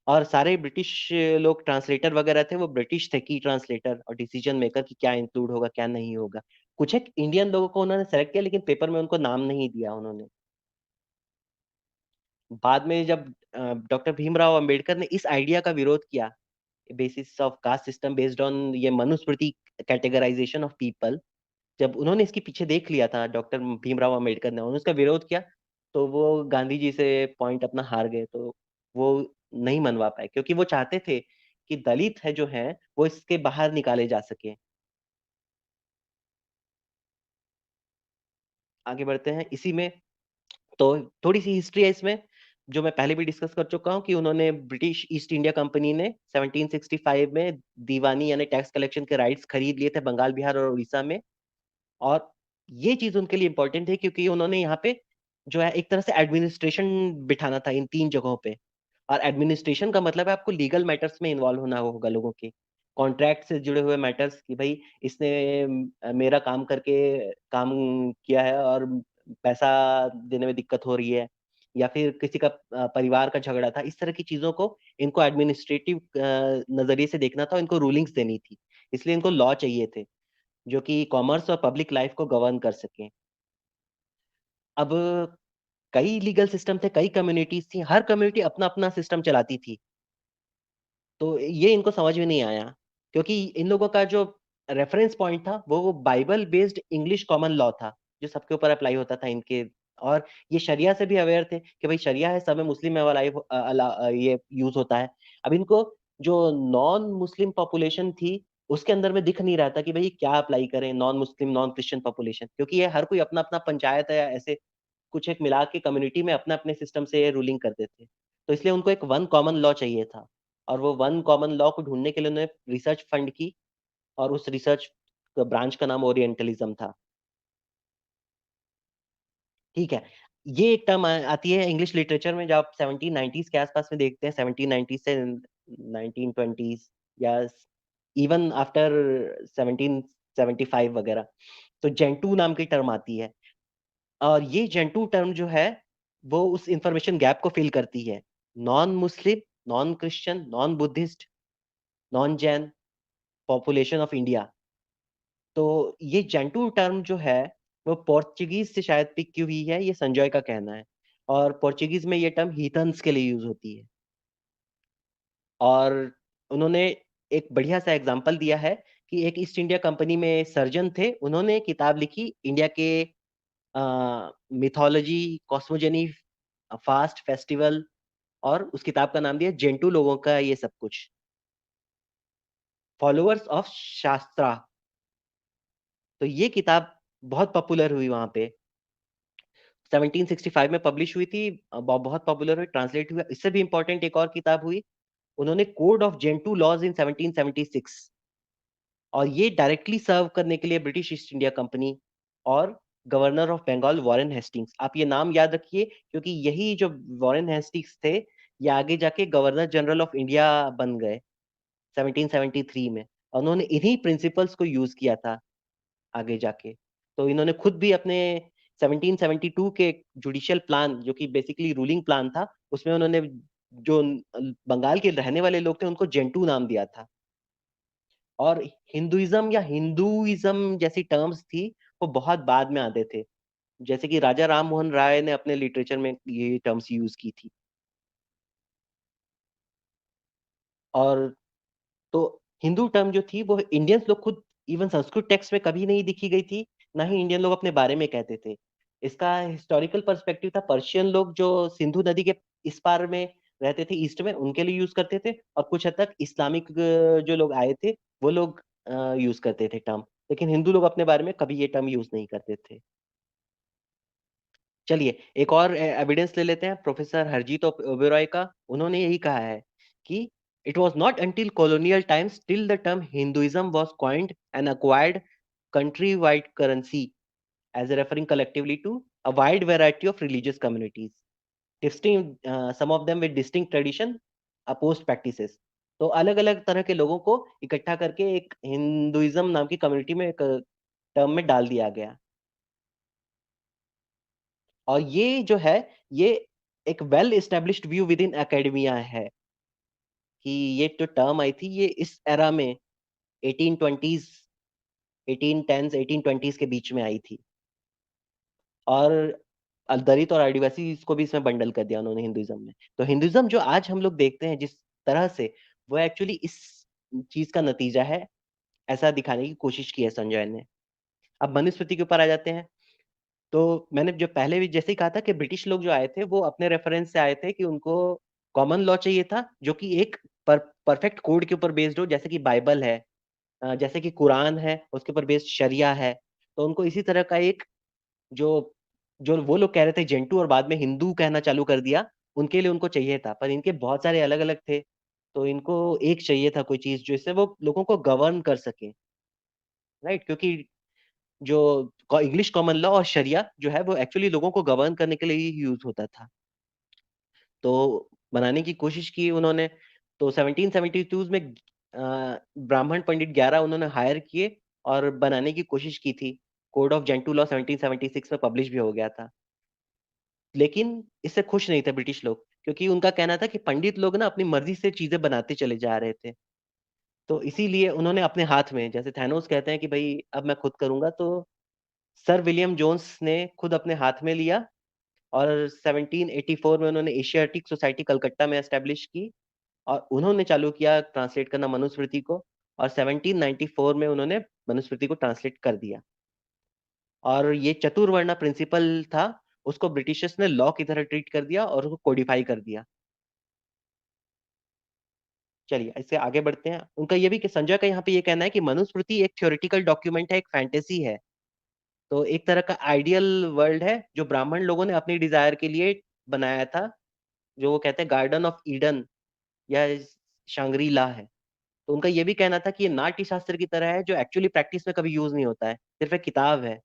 और सारे ब्रिटिश लोग ट्रांसलेटर वगैरह थे वो ब्रिटिश थे, की ट्रांसलेटर और डिसीजन मेकर कि क्या इंक्लूड होगा क्या नहीं होगा। कुछ एक इंडियन लोगों को उन्होंने सेलेक्ट किया लेकिन पेपर में उनको नाम नहीं दिया उन्होंने। बाद में जब डॉक्टर भीमराव अंबेडकर ने इस आइडिया का विरोध किया, basis of caste system based on ये मनुस्मृति कैटेगराइजेशन ऑफ पीपल, जब उन्होंने इसके पीछे देख लिया था डॉक्टर भीमराव अंबेडकर ने, उन्होंने उसका विरोध किया, तो वो गांधी जी से पॉइंट अपना हार गए। तो वो नहीं मनवा पाए क्योंकि वो चाहते थे कि दलित है जो है वो इसके बाहर निकाले जा सके। आगे बढ़ते हैं इसी में। तो थोड़ी सी हिस्ट्री है इसमें जो मैं पहले भी डिस्कस कर चुका हूँ कि उन्होंने ब्रिटिश ईस्ट इंडिया कंपनी ने 1765 में दीवानी यानी टैक्स कलेक्शन के राइट्स खरीद लिए थे बंगाल, बिहार और उड़ीसा में। और ये चीज उनके लिए इंपॉर्टेंट है क्योंकि उन्होंने यहाँ पे जो है एक तरह से एडमिनिस्ट्रेशन बिठाना था इन 3 जगहों पे। और एडमिनिस्ट्रेशन का मतलब है आपको लीगल मैटर्स में इन्वॉल्व होना होगा लोगों के, कॉन्ट्रैक्ट से जुड़े हुए मैटर्स कि भाई इसने मेरा काम करके काम किया है और पैसा देने में दिक्कत हो रही है, या फिर किसी का परिवार का झगड़ा था, इस तरह की चीजों को इनको एडमिनिस्ट्रेटिव नजरिए से देखना था, इनको रूलिंग्स देनी थी। इसलिए इनको लॉ चाहिए थे जो कि कॉमर्स और पब्लिक लाइफ को गवर्न कर सके। अब कई लीगल सिस्टम थे, कई कम्युनिटीज थी, हर कम्युनिटी अपना अपना सिस्टम चलाती थी। तो ये इनको समझ में नहीं आया क्योंकि इन लोगों का जो रेफरेंस पॉइंट था वो Bible based English common law था जो सबके ऊपर अप्लाई होता था इनके। और ये शरिया से भी अवेयर थे कि भाई शरिया है, सब में मुस्लिम में वाला ये यूज होता है। अब इनको जो नॉन मुस्लिम पॉपुलेशन थी उसके अंदर में दिख नहीं रहा था कि भाई क्या अप्लाई करें, non Muslim non Christian population, क्योंकि ये हर कोई अपना अपना पंचायत है या ऐसे कुछ एक मिला के कम्युनिटी में अपने अपने सिस्टम से रूलिंग करते थे। तो इसलिए उनको एक वन कॉमन लॉ चाहिए था और वो वन कॉमन लॉ को ढूंढने के लिए उन्होंने रिसर्च फंड की और उस रिसर्च ब्रांच का नाम ओरिएंटलिज्म था। ठीक है, ये एक टर्म आती है इंग्लिश लिटरेचर में जब आप 1790s के आसपास में देखते हैं, 1790 से 1920s या इवन आफ्टर 1775 वगैरह, तो जेंटू नाम की टर्म आती है। और ये जेंटू टर्म जो है वो उस इंफॉर्मेशन गैप को फिल करती है। Non Muslim, non Christian, non Buddhist, non Jain population of India. तो ये जेंटू टर्म जो है वो पोर्चुगीज से शायद पिक की हुई है, ये संजय का कहना है। और पोर्चुगीज में ये टर्म हीथन्स के लिए यूज होती है। और उन्होंने एक बढ़िया सा एग्जांपल दिया है कि एक ईस्ट इंडिया कंपनी में सर्जन थे, उन्होंने किताब लिखी इंडिया के मिथोलॉजी, कॉस्मोजेनी, फास्ट, फेस्टिवल, और उस किताब का नाम दिया जेंटू लोगों का ये सब कुछ, फॉलोअर्स ऑफ शास्त्रा। तो ये किताब बहुत पॉपुलर हुई वहां पे, 1765 में पब्लिश हुई थी, बहुत पॉपुलर हुई, ट्रांसलेट हुआ। इससे भी इंपॉर्टेंट एक और किताब हुई, उन्होंने code of Gentoo laws in 1776, और ये डायरेक्टली सर्व करने के लिए ब्रिटिश ईस्ट इंडिया कंपनी और governor of Bengal Warren Hastings, आप ये नाम याद रखिए क्योंकि यही जो वॉरेन हेस्टिंग्स थे ये आगे जाके गवर्नर जनरल ऑफ इंडिया बन गए 1773 में। और उन्होंने इन्हीं प्रिंसिपल्स को यूज किया था आगे जाके। तो इन्होंने खुद भी अपने 1772 के जुडिशियल प्लान जो कि बेसिकली रूलिंग प्लान था उसमें उन्होंने जो बंगाल के रहने वाले लोग थे उनको जेंटू नाम दिया था। और हिंदुइज्म या हिंदुइज्म जैसी टर्म्स थी वो बहुत बाद में आते थे, जैसे कि राजा राम मोहन राय ने अपने लिटरेचर में ये टर्म्स यूज की थी। और तो हिंदू टर्म जो थी वो इंडियंस लोग खुद, इवन संस्कृत टेक्स्ट में कभी नहीं दिखी गई थी, ना ही इंडियन लोग अपने बारे में कहते थे। इसका हिस्टोरिकल पर्सपेक्टिव था, पर्शियन लोग जो सिंधु नदी के इस पार में रहते थे ईस्ट में उनके लिए यूज करते थे, और कुछ हद तक इस्लामिक जो लोग आए थे वो लोग यूज करते थे टर्म, लेकिन हिंदू लोग अपने बारे में कभी ये टर्म यूज नहीं करते थे। चलिए एक और एविडेंस ले लेते हैं प्रोफेसर हरजीत ओबेरॉय का। उन्होंने यही कहा है कि it was not until colonial times till the term Hinduism was coined and acquired country-wide currency as referring collectively to a wide variety of religious communities, distinct some of them with distinct tradition, opposed practices। तो अलग अलग तरह के लोगों को इकट्ठा करके एक हिंदुइज्म नाम की कम्युनिटी में एक टर्म में डाल दिया गया। और ये जो है ये एक well established view with in academia है कि ये जो टर्म आई थी ये इस एरा में 1820s 1810s 1820s के बीच में आई थी, और दलित और आदिवासी इसको भी इसमें बंडल कर दिया उन्होंने हिंदुइज्म में। तो हिंदुइज्म जो आज हम लोग देखते हैं जिस तरह से, वो एक्चुअली इस चीज का नतीजा है, ऐसा दिखाने की कोशिश की है संजय ने। अब मनुस्मृति के ऊपर आ जाते हैं। तो मैंने जो पहले भी जैसे ही कहा था कि ब्रिटिश लोग जो आए थे वो अपने रेफरेंस से आए थे कि उनको कॉमन लॉ चाहिए था जो कि एक परफेक्ट कोड के ऊपर बेस्ड हो, जैसे कि बाइबल है, जैसे कि कुरान है, उसके ऊपर बेस्ड शरिया है। तो उनको इसी तरह का एक जो जो वो लोग कह रहे थे जेंटू और बाद में हिंदू कहना चालू कर दिया, उनके लिए उनको चाहिए था, पर इनके बहुत सारे अलग अलग थे। तो इनको एक चाहिए था कोई चीज जिससे वो लोगों को गवर्न कर सके, राइट? क्योंकि जो इंग्लिश कॉमन लॉ और शरिया जो है वो एक्चुअली लोगों को गवर्न करने के लिए ही यूज होता था। तो बनाने की कोशिश की उन्होंने। तो 1772 में ब्राह्मण पंडित 11 उन्होंने हायर किए और बनाने की कोशिश की थी। कोड ऑफ जेंटू लॉ 1776 में पब्लिश भी हो गया था, लेकिन इससे खुश नहीं थे ब्रिटिश लोग, क्योंकि उनका कहना था कि पंडित लोग ना अपनी मर्जी से चीजें बनाते चले जा रहे थे। तो इसीलिए उन्होंने अपने हाथ में, जैसे थैनोस कहते हैं कि भाई अब मैं खुद करूंगा, तो सर विलियम जोन्स ने खुद अपने हाथ में लिया और 1784 में उन्होंने एशियाटिक सोसाइटी कलकत्ता में एस्टेब्लिश की, और उन्होंने चालू किया ट्रांसलेट करना मनुस्मृति को, और 1794 में उन्होंने मनुस्मृति को ट्रांसलेट कर दिया। और ये चतुर्वर्णा प्रिंसिपल था, उसको ब्रिटिशर्स ने लॉ की तरह ट्रीट कर दिया और उसको कोडिफाई कर दिया। चलिए इससे आगे बढ़ते हैं। उनका ये भी कि संजय का यहाँ पे ये कहना है कि मनुस्मृति एक थ्योरेटिकल डॉक्यूमेंट है, एक फैंटेसी है। तो एक तरह का आइडियल वर्ल्ड है जो ब्राह्मण लोगों ने अपनी डिजायर के लिए बनाया था, जो वो कहते हैं गार्डन ऑफ ईडन या शांग्री ला है। तो उनका ये भी कहना था कि ये नाट्य शास्त्र की तरह है जो एक्चुअली प्रैक्टिस में कभी यूज नहीं होता है, सिर्फ एक किताब है।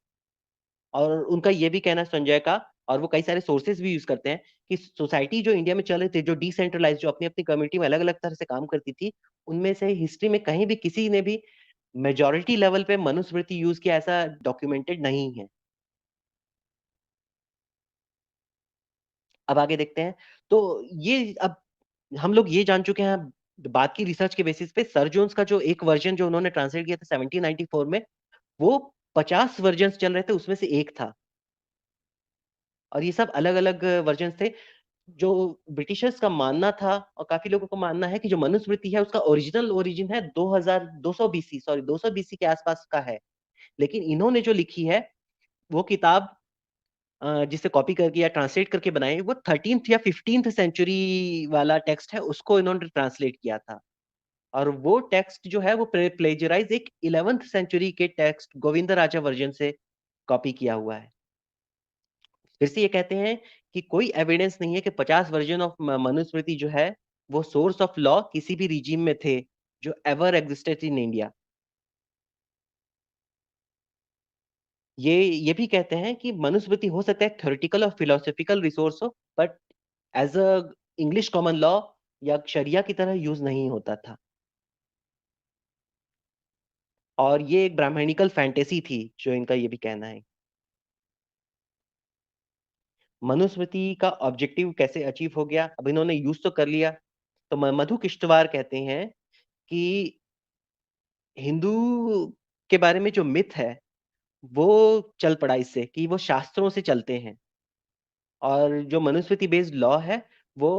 और उनका ये भी कहना है संजय का, और वो कई सारे सोर्सेज भी यूज करते हैं, कि सोसाइटी जो इंडिया में चल रही थी, जो डिसेंट्रलाइज, जो अपनी अपनी कम्युनिटी में अलग अलग तरह से काम करती थी, उनमें से हिस्ट्री में कहीं भी किसी ने भी मेजोरिटी लेवल पे मनुस्मृति यूज किया ऐसा डॉक्यूमेंटेड नहीं है। अब आगे देखते हैं। तो ये अब हम लोग ये जान चुके हैं बात की रिसर्च के बेसिस पे, सर जोन्स का जो एक वर्जन जो उन्होंने ट्रांसलेट किया था 1794 में, वो 50 वर्जन्स चल रहे थे, उसमें से एक था। और ये सब अलग अलग वर्जन थे। जो ब्रिटिशर्स का मानना था और काफी लोगों को मानना है कि जो मनुस्मृति है उसका ओरिजिनल ओरिजिन है 2200 बीसी, सॉरी 200 बीसी के आसपास का है। लेकिन इन्होंने जो लिखी है वो किताब, जिसे कॉपी करके या ट्रांसलेट करके बनाई, वो 13th या 15th सेंचुरी वाला टेक्स्ट है, उसको इन्होंने ट्रांसलेट किया था। और वो टेक्स्ट जो है वो प्लेजराइज एक 11th सेंचुरी के टेक्स्ट गोविंद राजा वर्जन से कॉपी किया हुआ है। फिर से ये कहते हैं कि कोई एविडेंस नहीं है कि 50 वर्जन ऑफ मनुस्मृति जो है वो सोर्स ऑफ लॉ किसी भी रिजीम में थे जो एवर एग्जिस्टेड इन इंडिया। ये भी कहते हैं कि मनुस्मृति हो सकता है थ्योरेटिकल और फिलोसॉफिकल रिसोर्स हो, but as a English common law या शरिया की तरह यूज नहीं होता था। और ये एक ब्राह्मणिकल फैंटेसी थी, जो इनका ये भी कहना है। मनुस्मृति का ऑब्जेक्टिव कैसे अचीव हो गया, अब इन्होंने यूज तो कर लिया। तो मधु किश्तवार कहते हैं कि हिंदू के बारे में जो मिथ है वो चल पड़ा इससे, कि वो शास्त्रों से चलते हैं, और जो मनुस्मृति बेस्ड लॉ है वो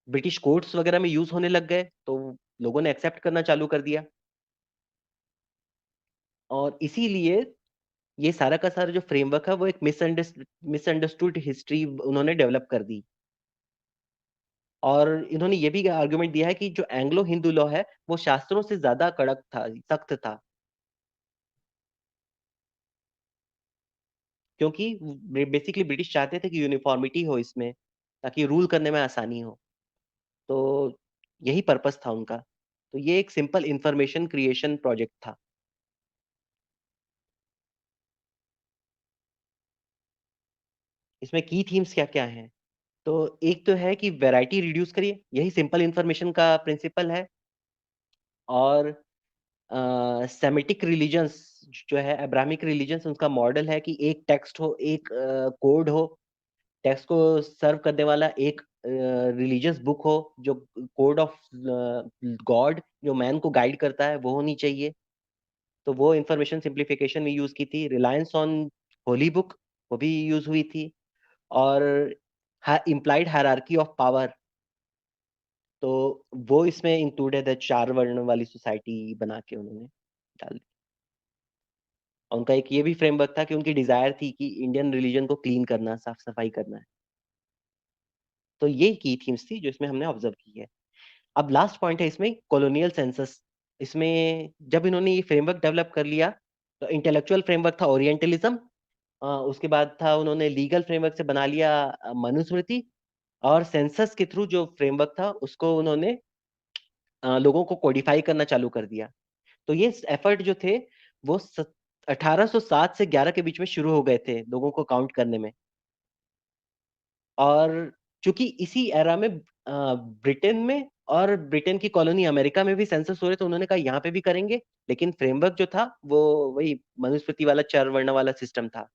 ब्रिटिश कोर्ट्स वगैरह में यूज होने लग गए, तो लोगों ने एक्सेप्ट करना चालू कर दिया। और इसीलिए ये सारा का सारा जो फ्रेमवर्क है वो एक मिसअंडरस्टूड हिस्ट्री उन्होंने डेवलप कर दी। और इन्होंने ये भी आर्गुमेंट दिया है कि जो एंग्लो हिंदू लॉ है वो शास्त्रों से ज्यादा कड़क था, सख्त था, क्योंकि बेसिकली ब्रिटिश चाहते थे कि यूनिफॉर्मिटी हो इसमें, ताकि रूल करने में आसानी हो। तो यही पर्पस था उनका। तो ये एक सिंपल इंफॉर्मेशन क्रिएशन प्रोजेक्ट था। इसमें की थीम्स क्या क्या हैं? तो एक तो है कि वैरायटी रिड्यूस करिए, यही सिंपल इंफॉर्मेशन का प्रिंसिपल है। और सेमिटिक रिलीजन्स जो है, अब्राहमिक रिलीजन्स, उनका मॉडल है कि एक टेक्स्ट हो, एक कोड हो, टेक्स्ट को सर्व करने वाला एक रिलीजियस बुक हो, जो कोड ऑफ गॉड जो मैन को गाइड करता है वो होनी चाहिए। तो वो इंफॉर्मेशन सिंप्लीफिकेशन में यूज की थी। रिलायंस ऑन होली बुक वो भी यूज हुई थी। और इम्प्लाइड हायरार्की ऑफ पावर, तो वो इसमें इंक्लूडेड है, 4 वर्ण वाली सोसाइटी बना के उन्होंने डाल दी। और उनका एक ये भी फ्रेमवर्क था कि उनकी डिजायर थी कि इंडियन रिलीजन को क्लीन करना, साफ सफाई करना है। तो ये की थीम्स थी जो इसमें हमने ऑब्जर्व की है। अब लास्ट पॉइंट है इसमें, कॉलोनियल सेंसस। इसमें जब इन्होंने ये फ्रेमवर्क डेवलप कर लिया, तो इंटेलेक्चुअल फ्रेमवर्क था ओरिएंटलिज्म, उसके बाद था उन्होंने लीगल फ्रेमवर्क से बना लिया मनुस्मृति, और सेंसस के थ्रू जो फ्रेमवर्क था उसको उन्होंने लोगों को कोडिफाई करना चालू कर दिया। तो ये एफर्ट जो थे वो 1807 से 11 के बीच में शुरू हो गए थे लोगों को काउंट करने में। और चूंकि इसी एरा में ब्रिटेन में और ब्रिटेन की कॉलोनी अमेरिका में भी सेंसस हो रहे, तो उन्होंने कहा यहाँ पे भी करेंगे, लेकिन फ्रेमवर्क जो था वो वही मनुस्मृति वाला 4 वर्ण वाला सिस्टम था।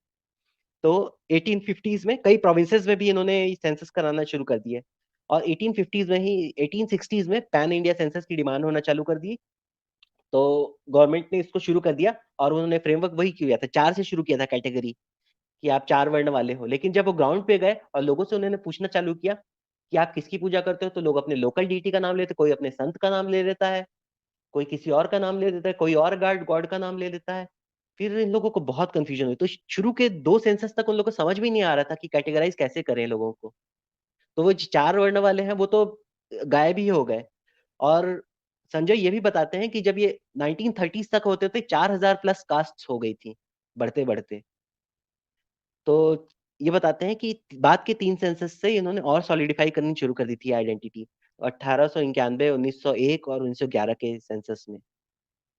तो 1850s में कई प्रोविंसेस में भी इन्होंने सेंसस कराना शुरू कर दिए, और 1850s में ही 1860s में पैन इंडिया सेंसस की डिमांड होना चालू कर दी। तो गवर्नमेंट ने इसको शुरू कर दिया, और उन्होंने फ्रेमवर्क वही किया था, 4 से शुरू किया था कैटेगरी, कि आप 4 वर्ण वाले हो। लेकिन जब वो ग्राउंड पे गए और लोगों से उन्होंने पूछना चालू किया कि आप किसकी पूजा करते हो, तो लोग अपने लोकल डीटी का नाम लेते, कोई अपने संत का नाम ले लेता है, कोई किसी और का नाम ले लेता है, कोई और गॉड गॉड का नाम ले लेता है। फिर इन लोगों को बहुत कंफ्यूजन हुई। तो शुरू के 2 सेंसस तक उन लोगों को समझ भी नहीं आ रहा था कि कैटेगराइज कैसे करें लोगों को। तो वो 4 वर्ण वाले हैं वो तो गायब ही हो गए। और संजय ये भी बताते हैं कि जब ये 1930s तक होते थे, 4000 प्लस कास्ट हो गई थी बढ़ते बढ़ते। तो ये बताते हैं कि बाद के 3 सेंसस से इन्होंने और सॉलिडिफाई करनी शुरू कर दी थी आइडेंटिटी, 1891, 1901 और 1911 के सेंसस में।